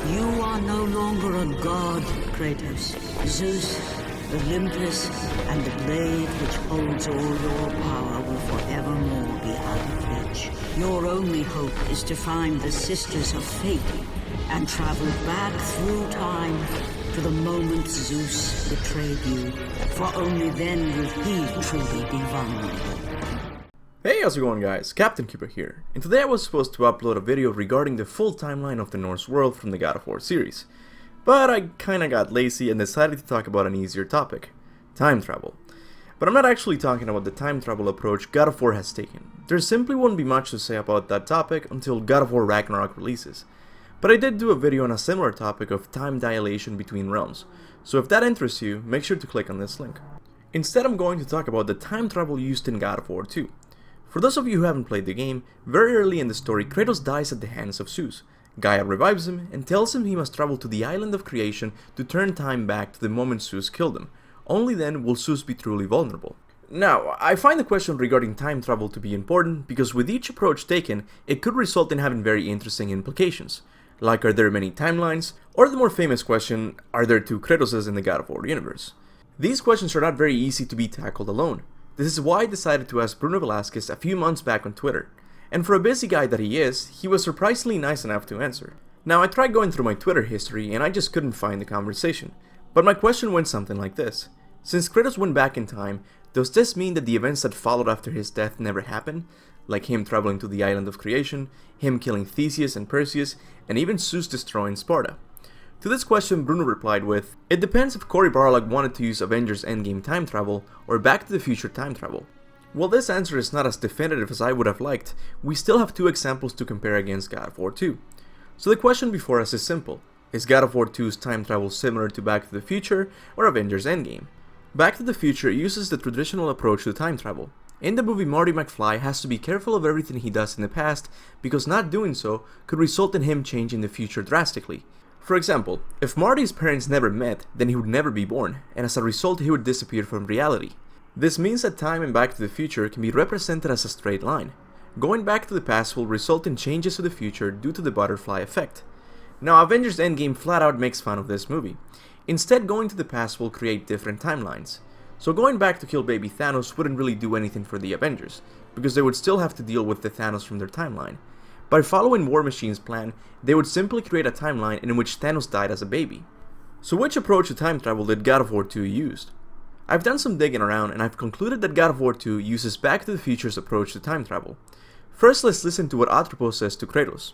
You are no longer a god, Kratos. Zeus, Olympus, and the blade which holds all your power will forevermore be out of reach. Your only hope is to find the Sisters of Fate and travel back through time to the moment Zeus betrayed you, for only then will he truly be vulnerable. Hey, how's it going guys? Captain Kuba here, and today I was supposed to upload a video regarding the full timeline of the Norse world from the God of War series. But I kinda got lazy and decided to talk about an easier topic, time travel. But I'm not actually talking about the time travel approach God of War has taken. There simply won't be much to say about that topic until God of War Ragnarok releases. But I did do a video on a similar topic of time dilation between realms, so if that interests you, make sure to click on this link. Instead, I'm going to talk about the time travel used in God of War 2. For those of you who haven't played the game, very early in the story Kratos dies at the hands of Zeus. Gaia revives him and tells him he must travel to the island of creation to turn time back to the moment Zeus killed him. Only then will Zeus be truly vulnerable. Now, I find the question regarding time travel to be important because with each approach taken, it could result in having very interesting implications. Like, are there many timelines? Or the more famous question, are there two Kratoses in the God of War universe? These questions are not very easy to be tackled alone. This is why I decided to ask Bruno Velasquez a few months back on Twitter. And for a busy guy that he is, he was surprisingly nice enough to answer. Now, I tried going through my Twitter history and I just couldn't find the conversation. But my question went something like this. Since Kratos went back in time, does this mean that the events that followed after his death never happened? Like him traveling to the island of creation, him killing Theseus and Perseus, and even Zeus destroying Sparta. To this question, Bruno replied with, "It depends if Cory Barlog wanted to use Avengers Endgame time travel or Back to the Future time travel." While this answer is not as definitive as I would have liked, we still have two examples to compare against God of War 2. So the question before us is simple. Is God of War 2's time travel similar to Back to the Future or Avengers Endgame? Back to the Future uses the traditional approach to time travel. In the movie, Marty McFly has to be careful of everything he does in the past because not doing so could result in him changing the future drastically. For example, if Marty's parents never met, then he would never be born, and as a result he would disappear from reality. This means that time in Back to the Future can be represented as a straight line. Going back to the past will result in changes to the future due to the butterfly effect. Now, Avengers Endgame flat out makes fun of this movie. Instead, going to the past will create different timelines. So going back to kill baby Thanos wouldn't really do anything for the Avengers, because they would still have to deal with the Thanos from their timeline. By following War Machine's plan, they would simply create a timeline in which Thanos died as a baby. So which approach to time travel did God of War 2 use? I've done some digging around and I've concluded that God of War 2 uses Back to the Future's approach to time travel. First, let's listen to what Atropos says to Kratos.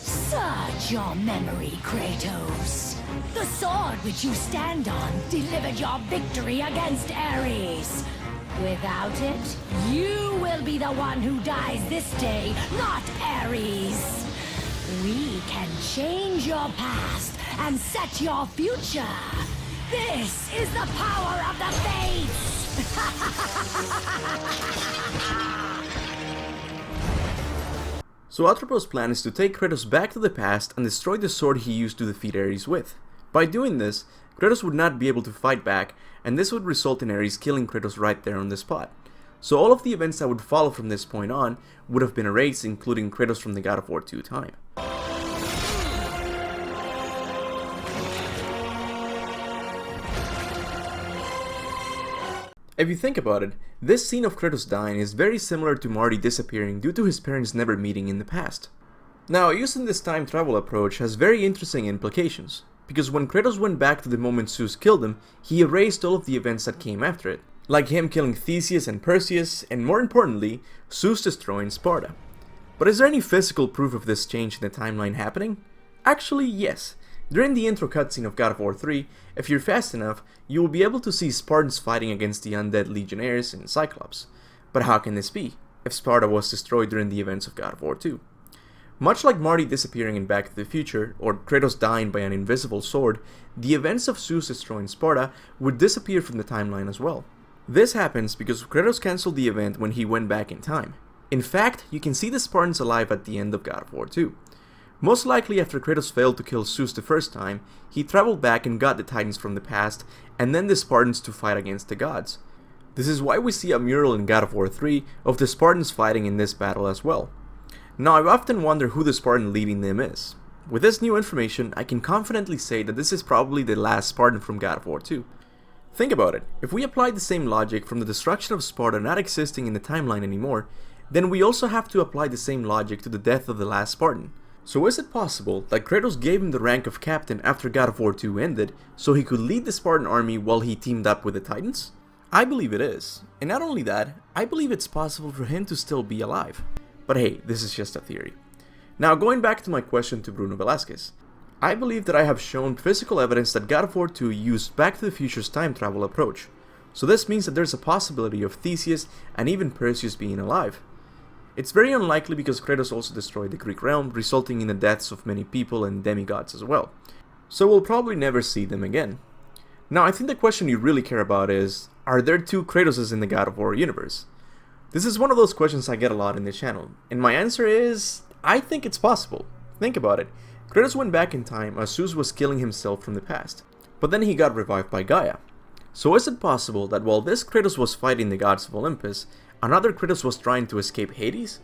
Search your memory, Kratos. The sword which you stand on delivered your victory against Ares. Without it, you will be the one who dies this day, not Ares. We can change your past and set your future. This is the power of the Fates! So Atropos' plan is to take Kratos back to the past and destroy the sword he used to defeat Ares with. By doing this, Kratos would not be able to fight back, and this would result in Ares killing Kratos right there on the spot. So all of the events that would follow from this point on would have been erased, including Kratos from the God of War 2 time. If you think about it, this scene of Kratos dying is very similar to Marty disappearing due to his parents never meeting in the past. Now, using this time travel approach has very interesting implications, because when Kratos went back to the moment Zeus killed him, he erased all of the events that came after it, like him killing Theseus and Perseus, and more importantly, Zeus destroying Sparta. But is there any physical proof of this change in the timeline happening? Actually, yes. During the intro cutscene of God of War 3, if you're fast enough, you will be able to see Spartans fighting against the undead legionnaires and Cyclops. But how can this be, if Sparta was destroyed during the events of God of War 2? Much like Marty disappearing in Back to the Future, or Kratos dying by an invisible sword, the events of Zeus destroying Sparta would disappear from the timeline as well. This happens because Kratos cancelled the event when he went back in time. In fact, you can see the Spartans alive at the end of God of War 2. Most likely after Kratos failed to kill Zeus the first time, he traveled back and got the Titans from the past, and then the Spartans to fight against the gods. This is why we see a mural in God of War 3 of the Spartans fighting in this battle as well. Now, I've often wondered who the Spartan leading them is. With this new information, I can confidently say that this is probably the last Spartan from God of War 2. Think about it, if we apply the same logic from the destruction of Sparta not existing in the timeline anymore, then we also have to apply the same logic to the death of the last Spartan. So is it possible that Kratos gave him the rank of Captain after God of War 2 ended, so he could lead the Spartan army while he teamed up with the Titans? I believe it is, and not only that, I believe it's possible for him to still be alive. But hey, this is just a theory. Now going back to my question to Bruno Velasquez, I believe that I have shown physical evidence that God of War 2 used Back to the Future's time travel approach. So this means that there's a possibility of Theseus and even Perseus being alive. It's very unlikely because Kratos also destroyed the Greek realm, resulting in the deaths of many people and demigods as well. So we'll probably never see them again. Now I think the question you really care about is, are there two Kratoses in the God of War universe? This is one of those questions I get a lot in the channel, and my answer is, I think it's possible. Think about it. Kratos went back in time as Zeus was killing himself from the past, but then he got revived by Gaia. So is it possible that while this Kratos was fighting the gods of Olympus, another Kratos was trying to escape Hades?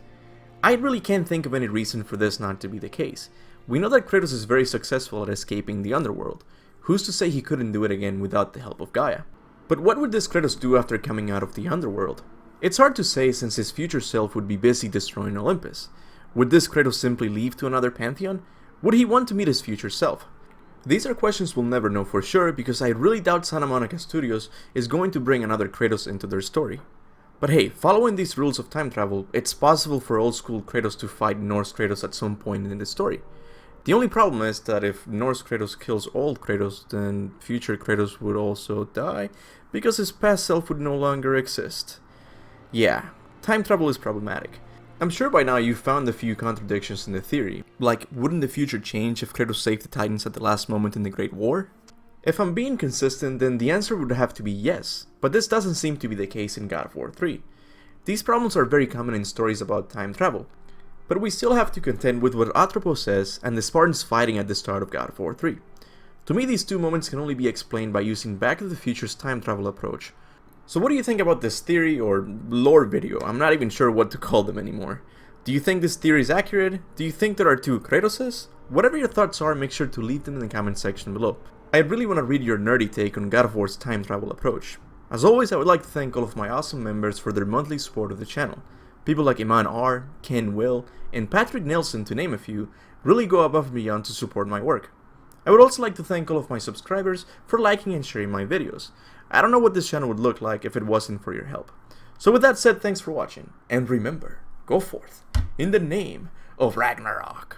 I really can't think of any reason for this not to be the case. We know that Kratos is very successful at escaping the underworld. Who's to say he couldn't do it again without the help of Gaia? But what would this Kratos do after coming out of the underworld? It's hard to say since his future self would be busy destroying Olympus. Would this Kratos simply leave to another pantheon? Would he want to meet his future self? These are questions we'll never know for sure because I really doubt Santa Monica Studios is going to bring another Kratos into their story. But hey, following these rules of time travel, it's possible for old school Kratos to fight Norse Kratos at some point in the story. The only problem is that if Norse Kratos kills old Kratos, then future Kratos would also die because his past self would no longer exist. Yeah, time travel is problematic. I'm sure by now you've found a few contradictions in the theory, like wouldn't the future change if Kratos saved the Titans at the last moment in the Great War? If I'm being consistent, then the answer would have to be yes, but this doesn't seem to be the case in God of War 3. These problems are very common in stories about time travel, but we still have to contend with what Atropos says and the Spartans fighting at the start of God of War 3. To me, these two moments can only be explained by using Back to the Future's time travel approach. So what do you think about this theory or lore video? I'm not even sure what to call them anymore. Do you think this theory is accurate? Do you think there are two Kratoses? Whatever your thoughts are, make sure to leave them in the comment section below. I really want to read your nerdy take on God of War's time travel approach. As always, I would like to thank all of my awesome members for their monthly support of the channel. People like Iman R, Ken Will, and Patrick Nelson, to name a few, really go above and beyond to support my work. I would also like to thank all of my subscribers for liking and sharing my videos. I don't know what this channel would look like if it wasn't for your help. So with that said, thanks for watching, and remember, go forth in the name of Ragnarok.